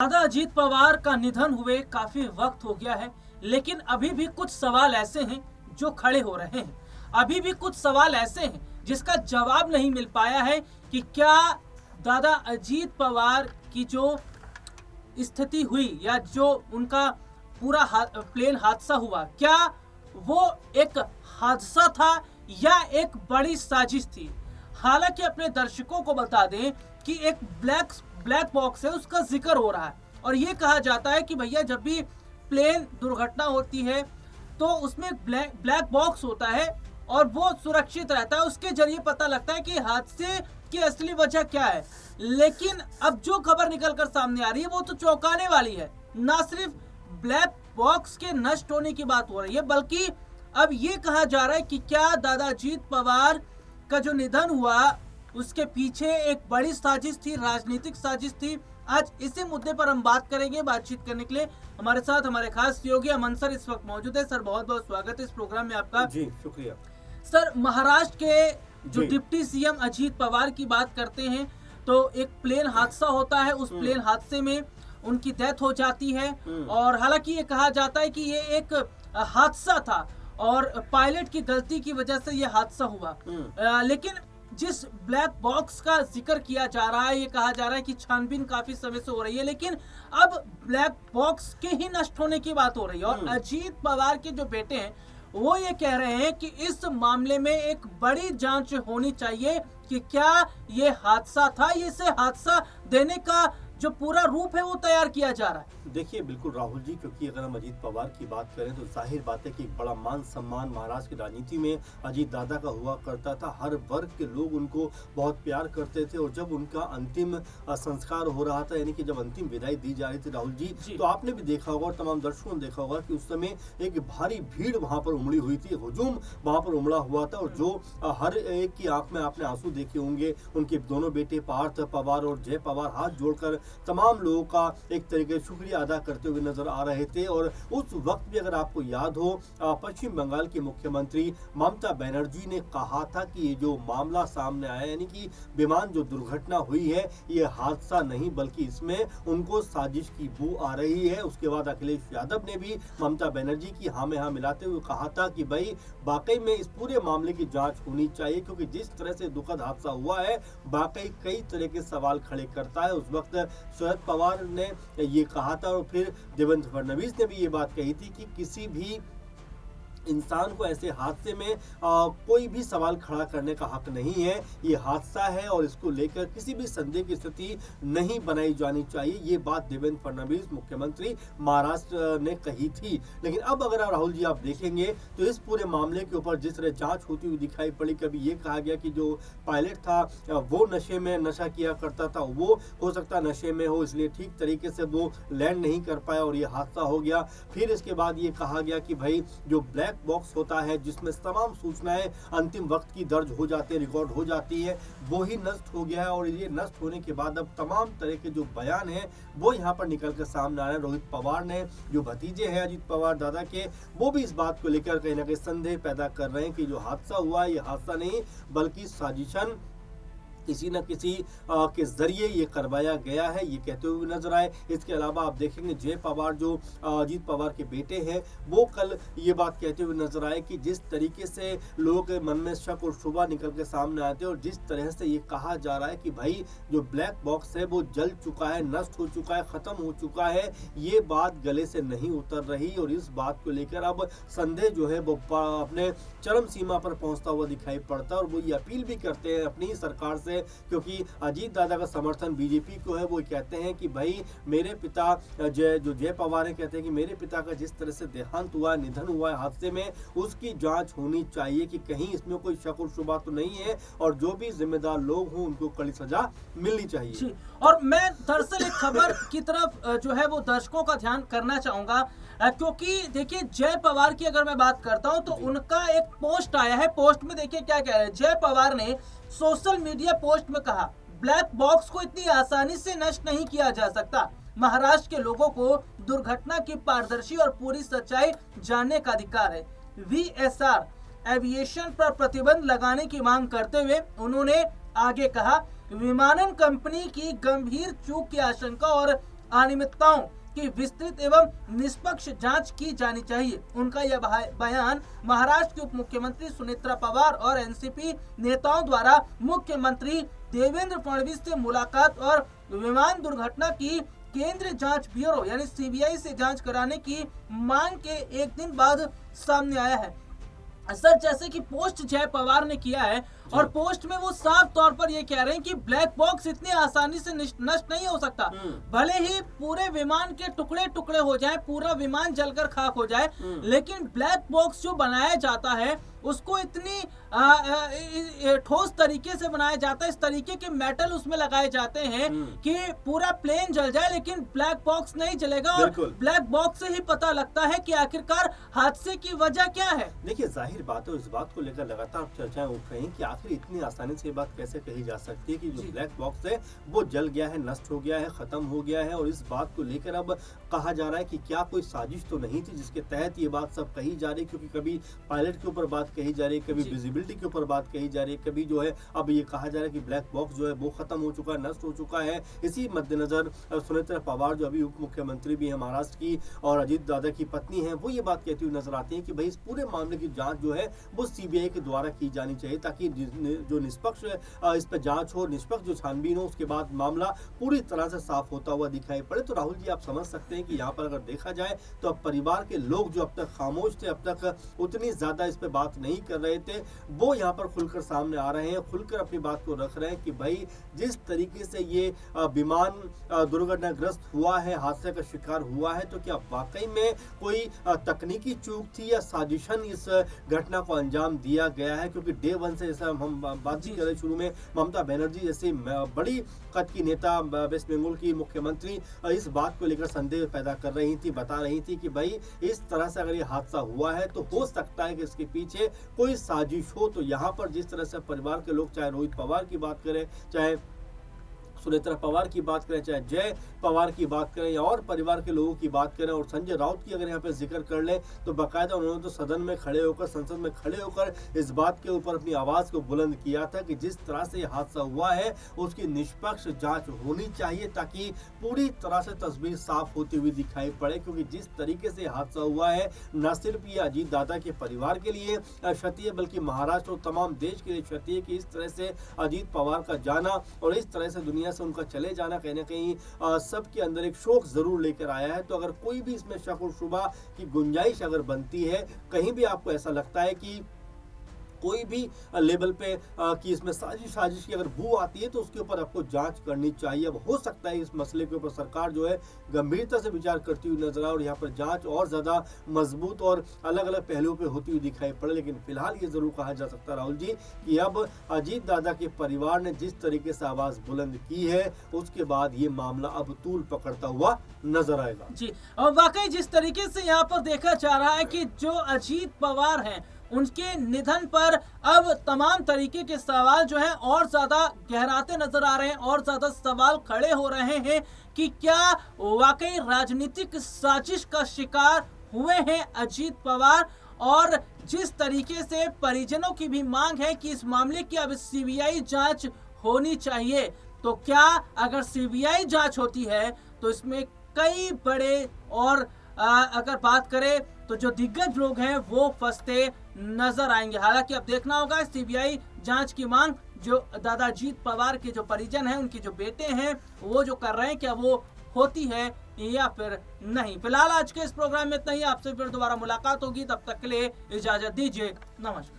दादा अजीत पवार का निधन हुए काफी वक्त हो गया है, लेकिन अभी भी कुछ सवाल ऐसे हैं जो खड़े हो रहे हैं। अभी भी कुछ सवाल ऐसे हैं जिसका जवाब नहीं मिल पाया है कि क्या दादा अजीत पवार की जो स्थिति हुई या जो उनका पूरा प्लेन हादसा हुआ, क्या वो एक हादसा था या एक बड़ी साजिश थी। हालांकि अपने दर्शकों को बता दें कि एक ब्लैक बॉक्स है, उसका जिक्र हो रहा है और ये कहा जाता है कि भैया जब भी प्लेन दुर्घटना होती है तो उसमें ब्लैक बॉक्स होता है और वो सुरक्षित रहता है, उसके जरिए पता लगता है कि हादसे की असली वजह क्या है। लेकिन अब जो खबर निकल कर सामने आ रही है वो तो चौंकाने वाली है। ना सिर्फ ब्लैक बॉक्स के नष्ट होने की बात हो रही है, बल्कि अब ये कहा जा रहा है कि क्या दादा अजीत पवार का जो निधन हुआ उसके पीछे एक बड़ी साजिश थी, राजनीतिक साजिश थी। आज इसी मुद्दे पर हम बात करेंगे। बातचीत करने के लिए हमारे साथ हमारे खास सहयोगी अमन सर इस वक्त मौजूद है। सर बहुत बहुत स्वागत है इस प्रोग्राम में आपका। जी शुक्रिया सर, महाराष्ट्र के जो डिप्टी सीएम अजीत पवार की बात करते हैं तो एक प्लेन हादसा होता है, उस प्लेन हादसे में उनकी डेथ हो जाती है और हालांकि ये कहा जाता है कि ये एक हादसा था और पायलट की गलती की वजह से ये हादसा हुआ। लेकिन जिस ब्लैक बॉक्स का जिक्र किया जा रहा है, ये कहा जा रहा है कि छानबीन काफी समय से हो रही है, लेकिन अब ब्लैक बॉक्स के ही नष्ट होने की बात हो रही है। और अजीत पवार के जो बेटे हैं वो ये कह रहे हैं कि इस मामले में एक बड़ी जांच होनी चाहिए कि क्या ये हादसा था, इसे हादसा देने का जो पूरा रूप है वो तैयार किया जा रहा है। देखिए बिल्कुल राहुल जी, क्योंकि अगर हम अजीत पवार की बात करें तो जाहिर बात है कि एक बड़ा मान सम्मान महाराष्ट्र की राजनीति में अजीत दादा का हुआ करता था। हर वर्ग के लोग उनको बहुत प्यार करते थे और जब उनका अंतिम संस्कार हो रहा था, यानी कि जब अंतिम विदाई दी जा रही थी राहुल जी, तो आपने भी देखा होगा और तमाम दर्शकों ने देखा होगा कि उस समय एक भारी भीड़ वहां पर उमड़ी हुई थी, हुजूम वहां पर उमड़ा हुआ था और जो हर एक की आंख में आपने आंसू देखे होंगे। उनके दोनों बेटे पार्थ पवार और जय पवार हाथ जोड़कर तमाम लोगों का एक तरीके से शुक्रिया अदा करते हुए नजर आ रहे थे। और उस वक्त भी अगर आपको याद हो, पश्चिम बंगाल की मुख्यमंत्री ममता बनर्जी ने कहा था कि ये जो मामला सामने आया, यानी कि विमान जो दुर्घटना हुई है, ये हादसा नहीं बल्कि इसमें उनको साजिश की बू आ रही है। उसके बाद अखिलेश यादव ने भी ममता बनर्जी की हाँ में हाँ मिलाते हुए कहा था कि भाई वाकई में इस पूरे मामले की जांच होनी चाहिए, क्योंकि जिस तरह से दुखद हादसा हुआ है वाकई कई तरह के सवाल खड़े करता है। उस वक्त शरद पवार ने ये कहा था और फिर देवेंद्र फडणवीस ने भी ये बात कही थी कि किसी भी इंसान को ऐसे हादसे में कोई भी सवाल खड़ा करने का हक नहीं है। ये हादसा है और इसको लेकर किसी भी संदेह की स्थिति नहीं बनाई जानी चाहिए। ये बात देवेंद्र फडणवीस मुख्यमंत्री महाराष्ट्र ने कही थी। लेकिन अब अगर राहुल जी आप देखेंगे तो इस पूरे मामले के ऊपर जिस तरह जांच होती हुई दिखाई पड़ी, कभी ये कहा गया कि जो पायलट था वो नशे में नशा किया करता था, वो हो सकता नशे में हो इसलिए ठीक तरीके से वो लैंड नहीं कर पाया और ये हादसा हो गया। फिर इसके बाद ये कहा गया कि भाई जो ब्लैक बॉक्स होता है जिसमें तमाम सूचनाएं अंतिम वक्त की दर्ज हो जाती है, रिकॉर्ड हो जाती है, वो ही नष्ट हो गया है। और ये नष्ट होने के बाद अब तमाम तरह के जो बयान हैं वो यहाँ पर निकल कर सामने आ रहे हैं। रोहित पवार ने, जो भतीजे हैं अजीत पवार दादा के, वो भी इस बात को लेकर कहीं ना कहीं संदेह पैदा कर रहे हैं कि जो हादसा हुआ ये हादसा नहीं बल्कि साजिशन किसी न किसी के जरिए ये करवाया गया है, ये कहते हुए नजर आए। इसके अलावा आप देखेंगे जय पवार जो अजीत पवार के बेटे हैं, वो कल ये बात कहते हुए नजर आए कि जिस तरीके से लोगों के मन में शक और शुबा निकल के सामने आते हैं और जिस तरह से ये कहा जा रहा है कि भाई जो ब्लैक बॉक्स है वो जल चुका है, नष्ट हो चुका है, खत्म हो चुका है, ये बात गले से नहीं उतर रही। और इस बात को लेकर अब संदेह जो है वो अपने चरम सीमा पर पहुंचता हुआ दिखाई पड़ता है और वो ये अपील भी करते हैं अपनी सरकार से, क्योंकि अजीत दादा का समर्थन बीजेपी को है। वो कहते हैं कि भाई मेरे पिता जय पवार है, कहते हैं कि मेरे पिता का जिस तरह से देहांत हुआ, निधन हुआ है हादसे में, उसकी जांच होनी चाहिए कि कहीं इसमें कोई शक और शुबा तो नहीं है और जो भी जिम्मेदार लोग हों उनको कड़ी सजा मिलनी चाहिए। और मैं दरअसल एक खबर की तरफ जो है वो दर्शकों का ध्यान करना चाहूंगा, क्योंकि देखिए जय पवार की अगर मैं बात करता हूं तो उनका एक पोस्ट आया है। पोस्ट में देखिए क्या कह रहे हैं जय पवार ने सोशल मीडिया पोस्ट में कहा, ब्लैक बॉक्स को इतनी आसानी से नष्ट नहीं किया जा सकता। महाराष्ट्र के लोगों को दुर्घटना की पारदर्शी और पूरी सच्चाई जानने का अधिकार है। वीएसआर एविएशन पर प्रतिबंध लगाने की मांग करते हुए उन्होंने आगे कहा, विमानन कंपनी की गंभीर चूक की आशंका और अनियमितताओं की विस्तृत एवं निष्पक्ष जांच की जानी चाहिए। उनका यह बयान महाराष्ट्र के उप मुख्यमंत्री सुनेत्रा पवार और एनसीपी नेताओं द्वारा मुख्यमंत्री देवेंद्र फडणवीस से मुलाकात और विमान दुर्घटना की केंद्रीय जांच ब्यूरो यानी सीबीआई से जांच कराने की मांग के एक दिन बाद सामने आया है। सर, जैसे कि पोस्ट जय पवार ने किया है और पोस्ट में वो साफ तौर पर ये कह रहे हैं कि ब्लैक बॉक्स इतनी आसानी से नष्ट नहीं हो सकता। भले ही पूरे विमान के टुकड़े टुकड़े हो जाए, पूरा विमान जलकर खाक हो जाए, लेकिन ब्लैक बॉक्स जो बनाया जाता है उसको इतनी ठोस तरीके से बनाया जाता है, इस तरीके के मेटल उसमें लगाए जाते हैं कि पूरा प्लेन जल जाए लेकिन ब्लैक बॉक्स नहीं जलेगा। और ब्लैक बॉक्स से ही पता लगता है कि आखिरकार हादसे की वजह क्या है। देखिए, जाहिर बात है, इस बात को लेकर लगातार चर्चाएं उठ रही हैं कि आखिर इतनी आसानी से ये बात कैसे कही जा सकती है कि जो ब्लैक बॉक्स है वो जल गया है, नष्ट हो गया है, खत्म हो गया है। और इस बात को लेकर अब कहा जा रहा है कि क्या कोई साजिश तो नहीं थी जिसके तहत ये बात सब कही जा रही, क्योंकि कभी पायलट के ऊपर बात कही जा रही है, कभी विजिबिलिटी के ऊपर बात कही जा रही है, कभी जो है अब ये कहा जा रहा है कि ब्लैक बॉक्स जो है वो खत्म हो चुका है, नष्ट हो चुका है। इसी मद्देनजर सुनेत्रा पवार जो अभी उप मुख्यमंत्री भी है महाराष्ट्र की और अजीत दादा की पत्नी है, वो ये बात कहती हुई नजर आती है कि भाई इस पूरे मामले की जांच जो है वो सीबीआई के द्वारा की जानी चाहिए, ताकि जो निष्पक्ष इस पर जांच हो, निष्पक्ष जो छानबीन हो, उसके बाद मामला पूरी तरह से साफ होता हुआ दिखाई पड़े। तो राहुल जी, आप समझ सकते हैं कि यहाँ पर अगर देखा जाए तो अब परिवार के लोग जो अब तक खामोश थे, अब तक उतनी ज्यादा इस पे बात नहीं कर रहे थे, वो यहाँ पर खुलकर सामने आ रहे हैं, खुलकर अपनी बात को रख रहे हैं कि भाई जिस तरीके से ये विमान दुर्घटनाग्रस्त हुआ है, हादसे का शिकार हुआ है, तो क्या वाकई में कोई तकनीकी चूक थी या साजिशन इस घटना को अंजाम दिया गया है। क्योंकि डे वन से जैसा हम बात कर रहे शुरू में, ममता बनर्जी जैसी बड़ी कद की नेता, वेस्ट बंगाल की मुख्यमंत्री, इस बात को लेकर संदेह पैदा कर रही थी, बता रही थी कि भाई इस तरह से अगर ये हादसा हुआ है तो हो सकता है कि इसके पीछे कोई साजिश हो। तो यहाँ पर जिस तरह से परिवार के लोग, चाहे रोहित पवार की बात करें, चाहे सुनेत्रा पवार की बात करें, चाहे जय पवार की बात करें या और परिवार के लोगों की बात करें, और संजय राउत की अगर यहाँ पे जिक्र कर लें तो बाकायदा उन्होंने तो सदन में खड़े होकर, संसद में खड़े होकर इस बात के ऊपर अपनी आवाज को बुलंद किया था कि जिस तरह से हादसा हुआ है उसकी निष्पक्ष जांच होनी चाहिए, ताकि पूरी तरह से तस्वीर साफ होती हुई दिखाई पड़े। क्योंकि जिस तरीके से हादसा हुआ है, न सिर्फ ये अजीत दादा के परिवार के लिए क्षति है, बल्कि महाराष्ट्र और तमाम देश के लिए क्षति है कि इस तरह से अजीत पवार का जाना और इस तरह से दुनिया से उनका चले जाना कहीं ना कहीं सबके अंदर एक शोक जरूर लेकर आया है। तो अगर कोई भी इसमें शक और शुबा की गुंजाइश अगर बनती है, कहीं भी आपको ऐसा लगता है कि कोई भी लेवल पे कि इसमें साजिश की अगर बू आती है, तो उसके ऊपर आपको जांच करनी चाहिए। अब हो सकता है इस मसले के ऊपर सरकार जो है गंभीरता से विचार करती हुई नजर आए और यहाँ पर जांच और ज्यादा मजबूत और अलग अलग पहलुओं पे होती हुई दिखाई पड़े। लेकिन फिलहाल ये जरूर कहा जा सकता है राहुल जी कि अब अजीत दादा के परिवार ने जिस तरीके से आवाज बुलंद की है, उसके बाद ये मामला अब तूल पकड़ता हुआ नजर आएगा। जी, और वाकई जिस तरीके से यहाँ पर देखा जा रहा है कि जो अजीत पवार हैं, उनके निधन पर अब तमाम तरीके के सवाल जो हैं और ज्यादा गहराते नजर आ रहे हैं और ज्यादा सवाल खड़े हो रहे हैं कि क्या वाकई राजनीतिक साजिश का शिकार हुए हैं अजीत पवार। और जिस तरीके से परिजनों की भी मांग है कि इस मामले की अब सीबीआई जांच होनी चाहिए, तो क्या अगर सीबीआई जांच होती है तो इसमें कई बड़े और अगर बात करें तो जो दिग्गज लोग हैं वो फंसते नजर आएंगे। हालांकि अब देखना होगा सीबीआई जांच की मांग जो दादा अजीत पवार के जो परिजन हैं, उनके जो बेटे हैं, वो जो कर रहे हैं, क्या वो होती है या फिर नहीं। फिलहाल आज के इस प्रोग्राम में इतना ही। आपसे फिर दोबारा मुलाकात होगी, तब तक के लिए इजाजत दीजिए। नमस्कार।